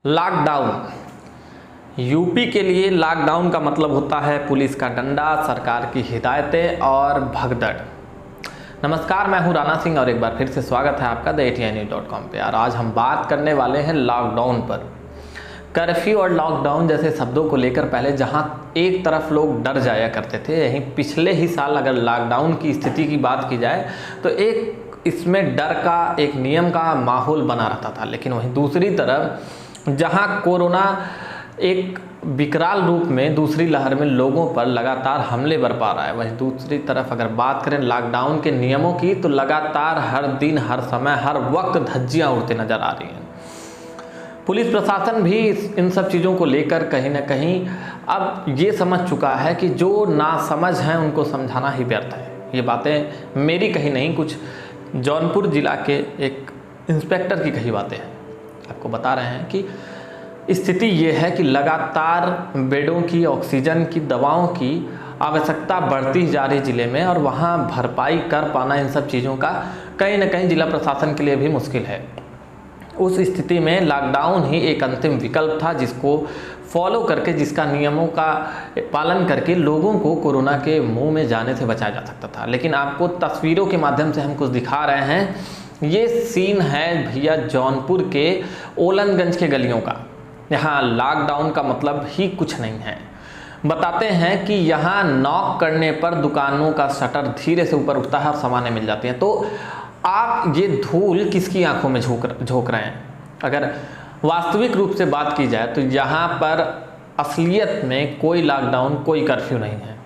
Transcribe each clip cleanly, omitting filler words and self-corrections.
Lockdown. UP के लिए lockdown का मतलब होता है पुलिस का डंडा, सरकार की हिदायतें और भगदड़। नमस्कार, मैं हूं राणा सिंह और एक बार फिर से स्वागत है आपका theatinews.com पे। और आज हम बात करने वाले हैं लॉकडाउन पर। कर्फ्यू और लॉकडाउन जैसे शब्दों को लेकर पहले जहां एक तरफ लोग डर जाया करते थे, यहीं पिछले ही साल अगर लॉकडाउन की स्थिति की बात की जाए तो एक इसमें डर का, एक नियम का माहौल बना रहता था। लेकिन वहीं दूसरी तरफ जहां कोरोना एक विकराल रूप में दूसरी लहर में लोगों पर लगातार हमले बरपा रहा है, वहीं दूसरी तरफ अगर बात करें लॉकडाउन के नियमों की तो लगातार हर दिन, हर समय, हर वक्त धज्जियां उड़ते नजर आ रही हैं। पुलिस प्रशासन भी इन सब चीज़ों को लेकर कहीं ना कहीं अब ये समझ चुका है कि जो नासमझ हैं उनको समझाना ही व्यर्थ है। ये बातें मेरी कहीं नहीं, कुछ जौनपुर जिला के एक इंस्पेक्टर की कही बातें हैं। आपको बता रहे हैं कि स्थिति ये है कि लगातार बेडों की, ऑक्सीजन की, दवाओं की आवश्यकता बढ़ती जा रही ज़िले में, और वहाँ भरपाई कर पाना इन सब चीज़ों का कहीं ना कहीं जिला प्रशासन के लिए भी मुश्किल है। उस स्थिति में लॉकडाउन ही एक अंतिम विकल्प था, जिसको फॉलो करके, जिसका नियमों का पालन करके लोगों को कोरोना के मुंह में जाने से बचाया जा सकता था। लेकिन आपको तस्वीरों के माध्यम से हम कुछ दिखा रहे हैं। ये सीन है भैया जौनपुर के ओलनगंज के गलियों का। यहाँ लॉकडाउन का मतलब ही कुछ नहीं है। बताते हैं कि यहाँ नॉक करने पर दुकानों का शटर धीरे से ऊपर उठता है और सामानें मिल जाती हैं। तो आप ये धूल किसकी आंखों में झोंक रहे हैं? अगर वास्तविक रूप से बात की जाए तो यहाँ पर असलियत में कोई लॉकडाउन, कोई कर्फ्यू नहीं है।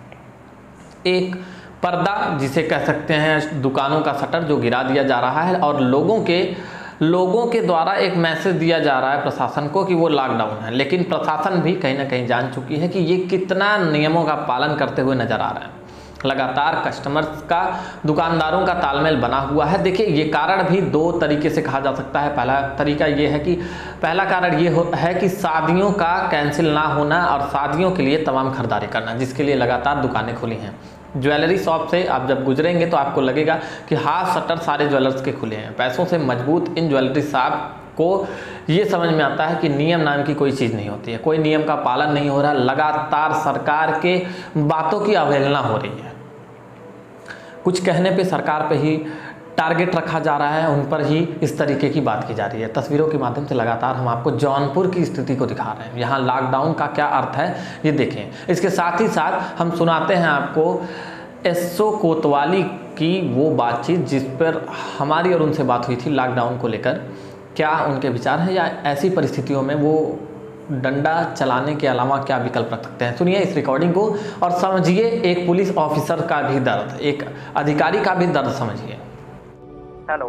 एक पर्दा जिसे कह सकते हैं, दुकानों का शटर जो गिरा दिया जा रहा है और लोगों के द्वारा एक मैसेज दिया जा रहा है प्रशासन को कि वो लॉकडाउन है। लेकिन प्रशासन भी कहीं ना कहीं जान चुकी है कि ये कितना नियमों का पालन करते हुए नजर आ रहे हैं। लगातार कस्टमर्स का, दुकानदारों का तालमेल बना हुआ है। देखिए, ये कारण भी दो तरीके से कहा जा सकता है। पहला तरीका ये है कि पहला कारण ये है कि शादियों का कैंसिल ना होना और शादियों के लिए तमाम खरीदारी करना, जिसके लिए लगातार दुकानें खुली हैं। ज्वेलरी शॉप से आप जब गुजरेंगे तो आपको लगेगा कि हाफ शटर सारे ज्वेलर्स के खुले हैं। पैसों से मजबूत इन ज्वेलरी शॉप को ये समझ में आता है कि नियम नाम की कोई चीज़ नहीं होती है, कोई नियम का पालन नहीं हो रहा। लगातार सरकार के बातों की अवहेलना हो रही है। कुछ कहने पे सरकार पे ही टारगेट रखा जा रहा है, उन पर ही इस तरीके की बात की जा रही है। तस्वीरों के माध्यम से लगातार हम आपको जौनपुर की स्थिति को दिखा रहे हैं। यहाँ लॉकडाउन का क्या अर्थ है ये देखें। इसके साथ ही साथ हम सुनाते हैं आपको एसओ कोतवाली की वो बातचीत जिस पर हमारी और उनसे बात हुई थी लॉकडाउन को लेकर। क्या उनके विचार हैं या ऐसी परिस्थितियों में वो डंडा चलाने के अलावा क्या विकल्प रख सकते हैं? सुनिए इस रिकॉर्डिंग को और समझिए एक पुलिस ऑफिसर का भी दर्द, एक अधिकारी का भी दर्द समझिए। हेलो।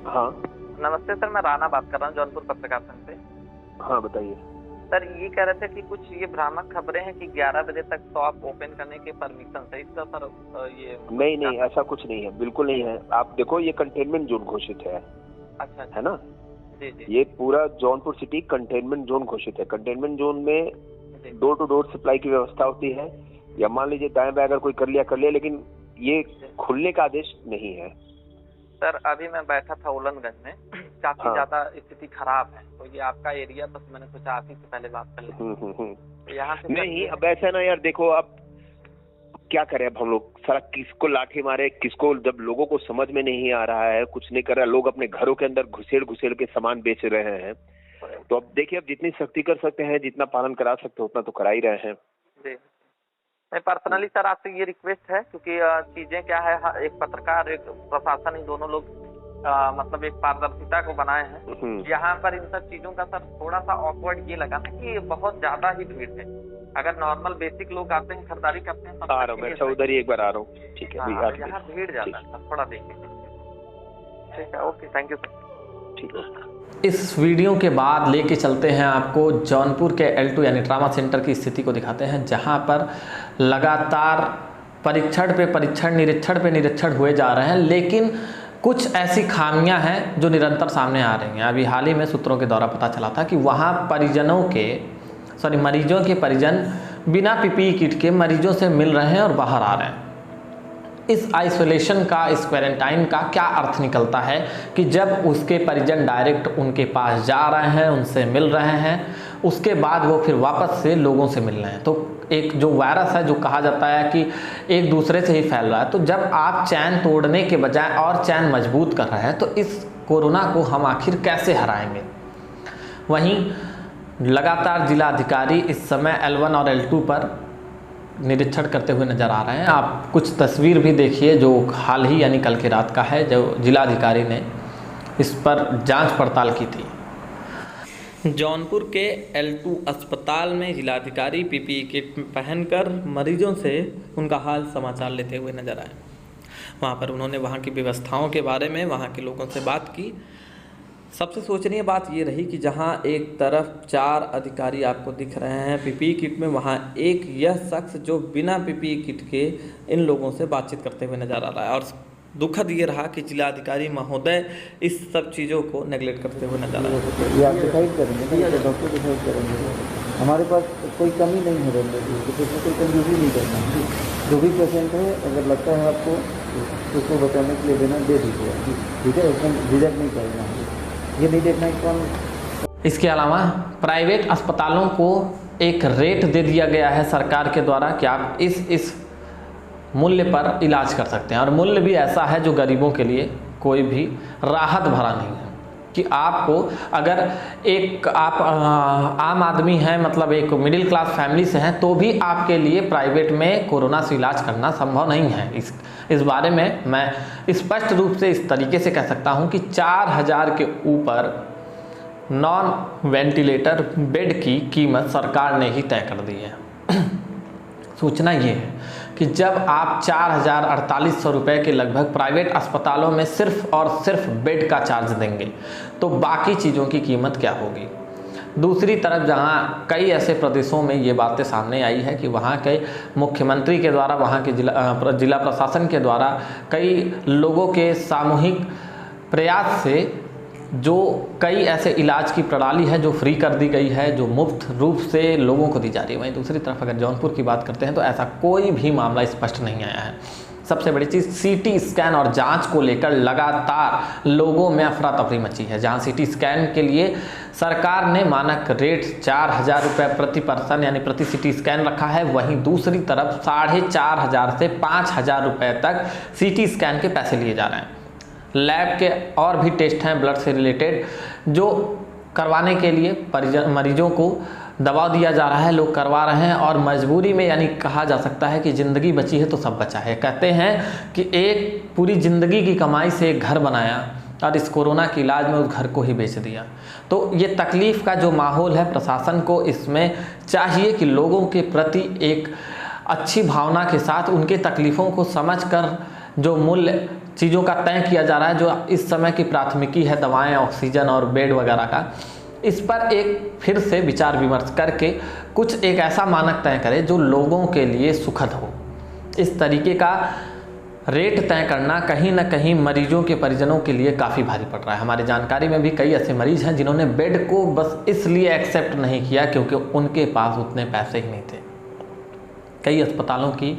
हाँ नमस्ते सर, मैं राणा बात कर रहा हूँ जौनपुर पत्रकार संघ से। हाँ बताइए। सर, ये कह रहे थे कि कुछ ये भ्रामक खबरें हैं कि 11 बजे तक शॉप ओपन करने की परमिशन है। इसका सर ये नहीं, ऐसा कुछ नहीं है, बिल्कुल नहीं है। आप देखो, ये कंटेनमेंट जोन घोषित है। अच्छा है ना? जी जी। ये पूरा जौनपुर सिटी कंटेनमेंट जोन घोषित है। कंटेनमेंट जोन में डोर टू डोर सप्लाई की व्यवस्था होती है, या मान लीजिए दाएं बाएं अगर कोई कर लिया, लेकिन ये खुलने का आदेश नहीं है। सर, अभी मैं बैठा था ओलनगंज में, काफी ज्यादा स्थिति खराब है, तो ये आपका एरिया, बस मैंने सोचा आप ही से पहले बात कर लें। यहाँ से नहीं, अब ऐसा ना यार, देखो अब क्या करें, अब हम लोग सारा किसको लाठी मारे, किसको, जब लोगों को समझ में नहीं आ रहा है, कुछ नहीं कर रहा, लोग अपने घरों के अंदर घुसेड़ के सामान बेच रहे हैं। तो अब देखिए, अब जितनी सख्ती कर सकते हैं, जितना पालन करा सकते हैं, उतना तो करा ही रहे हैं। जी, मैं पर्सनली सर आपसे ये रिक्वेस्ट है, क्योंकि चीजें क्या है, एक पत्रकार, एक प्रशासन, ही दोनों लोग मतलब एक पारदर्शिता को बनाए हैं। यहाँ पर इन सब चीजों का सर थोड़ा सा ऑकवर्ड ये लगा था कि बहुत ज्यादा ही भीड़ है। अगर नॉर्मल बेसिक लोग आते हैं, खरीदारी करते हैं, आ रहा हूँ मैं उधर ही एक बार आ रहा हूँ। ठीक है, यहाँ भीड़ ज्यादा है, थोड़ा देखें। ठीक है, ओके, थैंक यू सर। ठीक है। इस वीडियो के बाद लेके चलते हैं आपको जौनपुर के L2 यानी ट्रामा सेंटर की स्थिति को दिखाते हैं, जहां पर लगातार परीक्षण पे परीक्षण, निरीक्षण पे निरीक्षण हुए जा रहे हैं। लेकिन कुछ ऐसी खामियां हैं जो निरंतर सामने आ रही हैं। अभी हाल ही में सूत्रों के द्वारा पता चला था कि वहाँ मरीजों के परिजन बिना PPE किट के मरीजों से मिल रहे हैं और बाहर आ रहे हैं। इस आइसोलेशन का, इस क्वारंटाइन का क्या अर्थ निकलता है कि जब उसके परिजन डायरेक्ट उनके पास जा रहे हैं, उनसे मिल रहे हैं, उसके बाद वो फिर वापस से लोगों से मिल रहे हैं। तो एक जो वायरस है, जो कहा जाता है कि एक दूसरे से ही फैल रहा है, तो जब आप चैन तोड़ने के बजाय और चैन मजबूत कर रहे हैं तो इस कोरोना को हम आखिर कैसे हराएंगे। वहीं लगातार जिलाधिकारी इस समय L1 और L2 पर निरीक्षण करते हुए नज़र आ रहे हैं। आप कुछ तस्वीर भी देखिए जो हाल ही यानी कल की रात का है, जो जिलाधिकारी ने इस पर जांच पड़ताल की थी। जौनपुर के L2 अस्पताल में जिलाधिकारी PPE किट पहनकर मरीजों से उनका हाल समाचार लेते हुए नजर आए। वहां पर उन्होंने वहां की व्यवस्थाओं के बारे में वहां के लोगों से बात की। सबसे सोचनीय बात ये रही कि जहां एक तरफ 4 अधिकारी आपको दिख रहे हैं PPE किट में, वहां एक यह शख्स जो बिना PPE किट के इन लोगों से बातचीत करते हुए नजर आ रहा है। और दुखद ये रहा कि जिलाधिकारी महोदय इस सब चीज़ों को नेगलेक्ट करते हुए नजर आ रहे हैं। ये आप डिसाइड करेंगे ना, डॉक्टर डिसाइड करेंगे। हमारे पास कोई कमी नहीं है रहने की, तो इसमें कोई कंफ्यूजन नहीं करना। जो भी पेशेंट है, अगर लगता है आपको तो उसको बचाने के लिए देना दे दीजिए, ठीक है, एकदम रिजेक्ट नहीं करना। ये नहीं देखना है कौन। इसके अलावा प्राइवेट अस्पतालों को एक रेट दे दिया गया है सरकार के द्वारा कि आप इस मूल्य पर इलाज कर सकते हैं, और मूल्य भी ऐसा है जो गरीबों के लिए कोई भी राहत भरा नहीं है कि आपको अगर एक आप आम आदमी हैं, मतलब एक मिडिल क्लास फैमिली से हैं, तो भी आपके लिए प्राइवेट में कोरोना से इलाज करना संभव नहीं है। इस बारे में मैं स्पष्ट रूप से इस तरीके से कह सकता हूं कि 4000 के ऊपर नॉन वेंटिलेटर बेड की कीमत सरकार ने ही तय कर दी है। सूचना ये है कि जब आप 4,4800 रुपये के लगभग प्राइवेट अस्पतालों में सिर्फ और सिर्फ बेड का चार्ज देंगे, तो बाकी चीज़ों की कीमत क्या होगी। दूसरी तरफ जहां कई ऐसे प्रदेशों में ये बातें सामने आई है कि वहां के मुख्यमंत्री के द्वारा, वहां के जिला प्रशासन के द्वारा कई लोगों के सामूहिक प्रयास से जो कई ऐसे इलाज की प्रणाली है जो फ्री कर दी गई है, जो मुफ्त रूप से लोगों को दी जा रही है। वहीं दूसरी तरफ अगर जौनपुर की बात करते हैं तो ऐसा कोई भी मामला स्पष्ट नहीं आया है। सबसे बड़ी चीज़ CT स्कैन और जांच को लेकर लगातार लोगों में अफरा तफरी मची है। जहां CT स्कैन के लिए सरकार ने मानक रेट 4000 रुपये प्रति पर्सन यानी प्रति CT स्कैन रखा है, वहीं दूसरी तरफ 4500 से 5000 रुपये तक CT स्कैन के पैसे लिए जा रहे हैं। लैब के और भी टेस्ट हैं ब्लड से रिलेटेड, जो करवाने के लिए मरीजों को दबाव दिया जा रहा है, लोग करवा रहे हैं और मजबूरी में, यानी कहा जा सकता है कि ज़िंदगी बची है तो सब बचा है। कहते हैं कि एक पूरी ज़िंदगी की कमाई से एक घर बनाया और इस कोरोना के इलाज में उस घर को ही बेच दिया। तो ये तकलीफ़ का जो माहौल है, प्रशासन को इसमें चाहिए कि लोगों के प्रति एक अच्छी भावना के साथ उनके तकलीफ़ों को समझकर जो मूल्य चीज़ों का तय किया जा रहा है, जो इस समय की प्राथमिकी है दवाएं, ऑक्सीजन और बेड वगैरह का, इस पर एक फिर से विचार विमर्श करके कुछ एक ऐसा मानक तय करे जो लोगों के लिए सुखद हो। इस तरीके का रेट तय करना कहीं ना कहीं मरीजों के परिजनों के लिए काफ़ी भारी पड़ रहा है। हमारी जानकारी में भी कई ऐसे मरीज हैं जिन्होंने बेड को बस इसलिए एक्सेप्ट नहीं किया क्योंकि उनके पास उतने पैसे ही नहीं थे। कई अस्पतालों की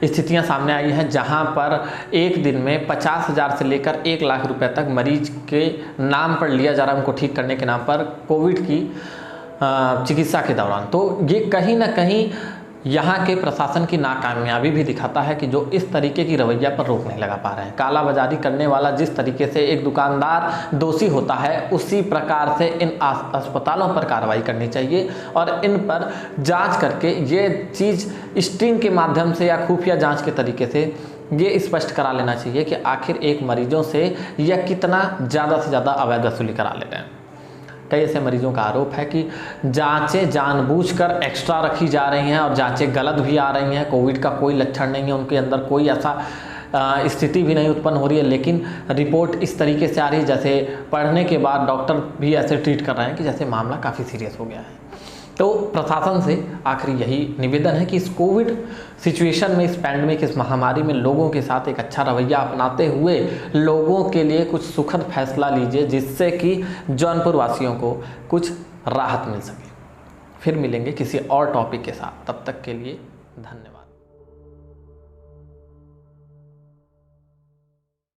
स्थितियां सामने आई हैं जहां पर एक दिन में 50,000 से लेकर 1 लाख रुपए तक मरीज के नाम पर लिया जा रहा है, उनको ठीक करने के नाम पर कोविड की चिकित्सा के दौरान। तो ये कहीं ना कहीं यहाँ के प्रशासन की नाकामयाबी भी दिखाता है कि जो इस तरीके की रवैया पर रोक नहीं लगा पा रहे हैं। कालाबाजारी करने वाला जिस तरीके से एक दुकानदार दोषी होता है, उसी प्रकार से इन अस्पतालों पर कार्रवाई करनी चाहिए और इन पर जांच करके ये चीज़ स्टिंग के माध्यम से या खुफिया जांच के तरीके से ये स्पष्ट करा लेना चाहिए कि आखिर एक मरीजों से यह कितना ज़्यादा से ज़्यादा अवैध वसूली करा ले रहे हैं। कई ऐसे मरीजों का आरोप है कि जांचें जानबूझकर एक्स्ट्रा रखी जा रही हैं और जांचें गलत भी आ रही हैं। कोविड का कोई लक्षण नहीं है, उनके अंदर कोई ऐसा स्थिति भी नहीं उत्पन्न हो रही है, लेकिन रिपोर्ट इस तरीके से आ रही है जैसे पढ़ने के बाद डॉक्टर भी ऐसे ट्रीट कर रहे हैं कि जैसे मामला काफ़ी सीरियस हो गया है। तो प्रशासन से आखिरी यही निवेदन है कि इस कोविड सिचुएशन में, इस पैंडेमिक, इस महामारी में लोगों के साथ एक अच्छा रवैया अपनाते हुए लोगों के लिए कुछ सुखद फैसला लीजिए जिससे कि जौनपुर वासियों को कुछ राहत मिल सके। फिर मिलेंगे किसी और टॉपिक के साथ, तब तक के लिए धन्यवाद।